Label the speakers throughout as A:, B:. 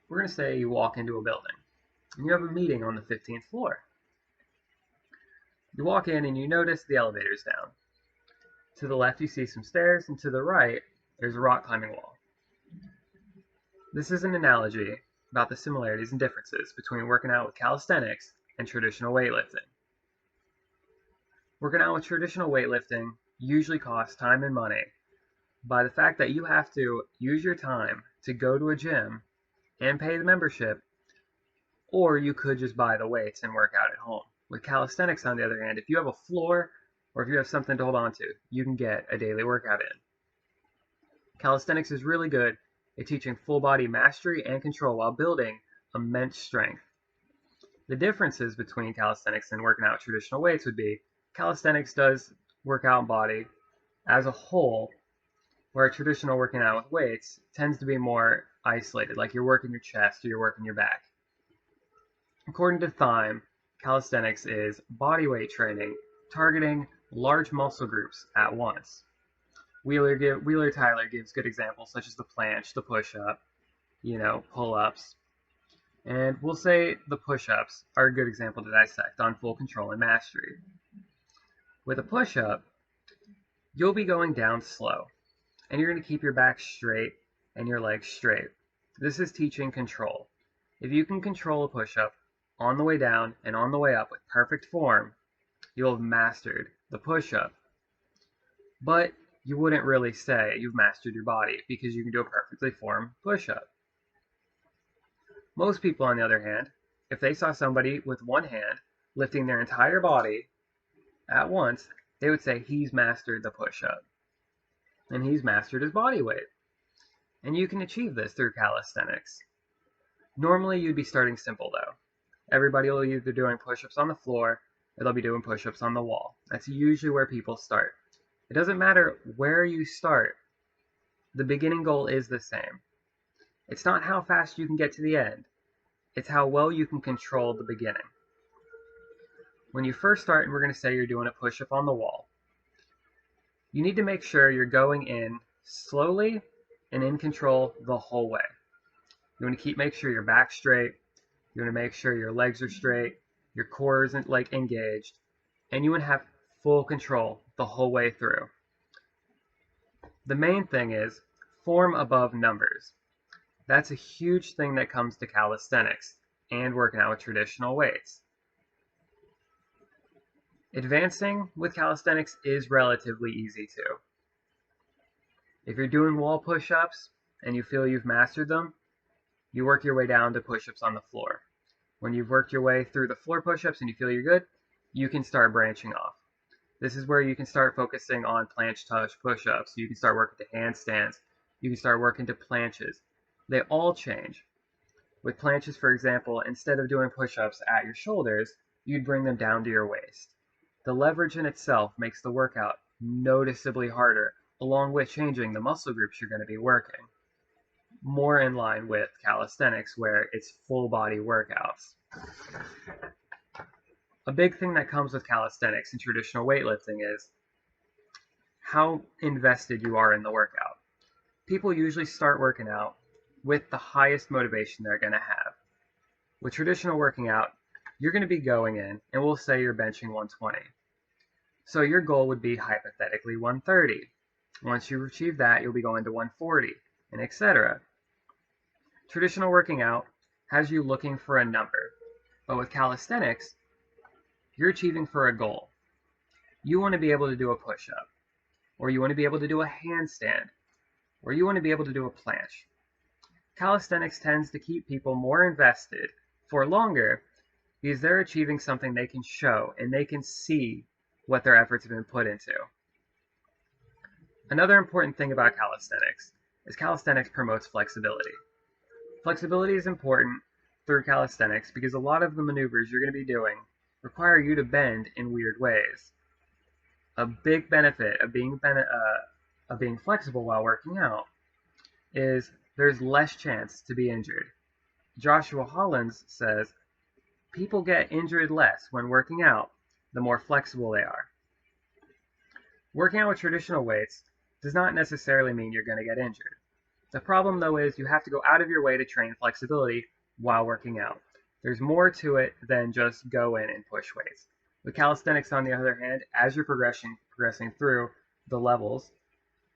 A: We're going to say you walk into a building and you have a meeting on the 15th floor. You walk in and you notice the elevator's down. To the left you see some stairs, and to the right there's a rock climbing wall. This is an analogy about the similarities and differences between working out with calisthenics and traditional weightlifting. Working out with traditional weightlifting usually costs time and money by the fact that you have to use your time to go to a gym and pay the membership, or you could just buy the weights and work out at home. With calisthenics, on the other hand, if you have a floor or if you have something to hold on to, you can get a daily workout in. Calisthenics is really good at teaching full body mastery and control while building immense strength. The differences between calisthenics and working out with traditional weights would be calisthenics does work out body as a whole, where traditional working out with weights tends to be more isolated, like you're working your chest or you're working your back. According to Thyme, calisthenics is bodyweight training targeting large muscle groups at once. Wheeler-Tyler gives good examples such as the planche, the push-up, pull-ups. And we'll say the push-ups are a good example to dissect on full control and mastery. With a push-up, you'll be going down slow, and you're going to keep your back straight and your legs straight. This is teaching control. If you can control a push-up on the way down and on the way up with perfect form, you'll have mastered the push-up. But you wouldn't really say you've mastered your body because you can do a perfectly formed push-up. Most people, on the other hand, if they saw somebody with one hand lifting their entire body at once, they would say he's mastered the push-up. And he's mastered his body weight. And you can achieve this through calisthenics. Normally you'd be starting simple though. Everybody will either be doing push-ups on the floor or they'll be doing push-ups on the wall. That's usually where people start. It doesn't matter where you start. The beginning goal is the same. It's not how fast you can get to the end. It's how well you can control the beginning. When you first start, and we're going to say you're doing a push-up on the wall, you need to make sure you're going in slowly and in control the whole way. You want to make sure your back's straight. You want to make sure your legs are straight, your core isn't engaged, and you want to have full control the whole way through. The main thing is form above numbers. That's a huge thing that comes to calisthenics and working out with traditional weights. Advancing with calisthenics is relatively easy too. If you're doing wall push-ups and you feel you've mastered them, you work your way down to push-ups on the floor. When you've worked your way through the floor push-ups and you feel you're good, you can start branching off. This is where you can start focusing on planche touch push-ups. You can start working to handstands. You can start working to planches. They all change. With planches, for example, instead of doing push-ups at your shoulders, you'd bring them down to your waist. The leverage in itself makes the workout noticeably harder, along with changing the muscle groups you're going to be working. More in line with calisthenics, where it's full body workouts. A big thing that comes with calisthenics and traditional weightlifting is how invested you are in the workout. People usually start working out with the highest motivation they're going to have. With traditional working out, you're going to be going in, and we'll say you're benching 120. So your goal would be hypothetically 130. Once you achieve that, you'll be going to 140, and etc. Traditional working out has you looking for a number, but with calisthenics, you're achieving for a goal. You want to be able to do a push-up, or you want to be able to do a handstand, or you want to be able to do a planche. Calisthenics tends to keep people more invested for longer because they're achieving something they can show and they can see what their efforts have been put into. Another important thing about calisthenics is calisthenics promotes flexibility. Flexibility is important through calisthenics because a lot of the maneuvers you're going to be doing require you to bend in weird ways. A big benefit of being flexible while working out is there's less chance to be injured. Joshua Hollins says, people get injured less when working out the more flexible they are. Working out with traditional weights does not necessarily mean you're going to get injured. The problem though is you have to go out of your way to train flexibility while working out. There's more to it than just go in and push weights. With calisthenics, on the other hand, as you're progressing through the levels,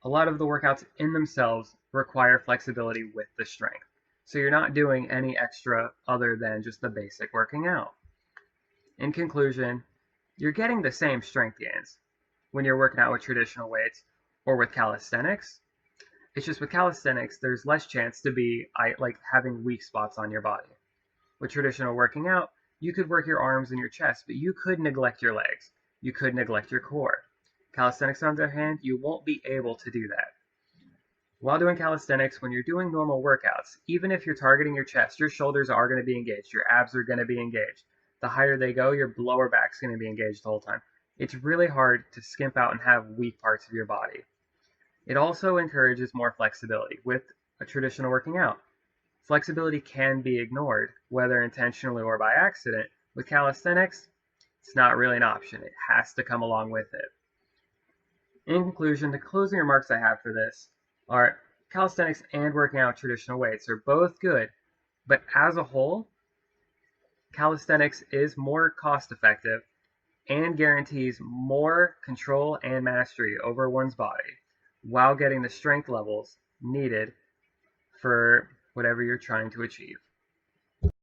A: a lot of the workouts in themselves require flexibility with the strength. So you're not doing any extra other than just the basic working out. In conclusion, you're getting the same strength gains when you're working out with traditional weights or with calisthenics. It's just with calisthenics, there's less chance to be like having weak spots on your body. With traditional working out, you could work your arms and your chest, but you could neglect your legs. You could neglect your core. Calisthenics, on the other hand, you won't be able to do that. While doing calisthenics, when you're doing normal workouts, even if you're targeting your chest, your shoulders are going to be engaged, your abs are going to be engaged. The higher they go, your lower back's going to be engaged the whole time. It's really hard to skimp out and have weak parts of your body. It also encourages more flexibility with a traditional working out. Flexibility can be ignored, whether intentionally or by accident. With calisthenics, it's not really an option. It has to come along with it. In conclusion, the closing remarks I have for this are calisthenics and working out traditional weights are both good, but as a whole, calisthenics is more cost effective and guarantees more control and mastery over one's body while getting the strength levels needed for whatever you're trying to achieve.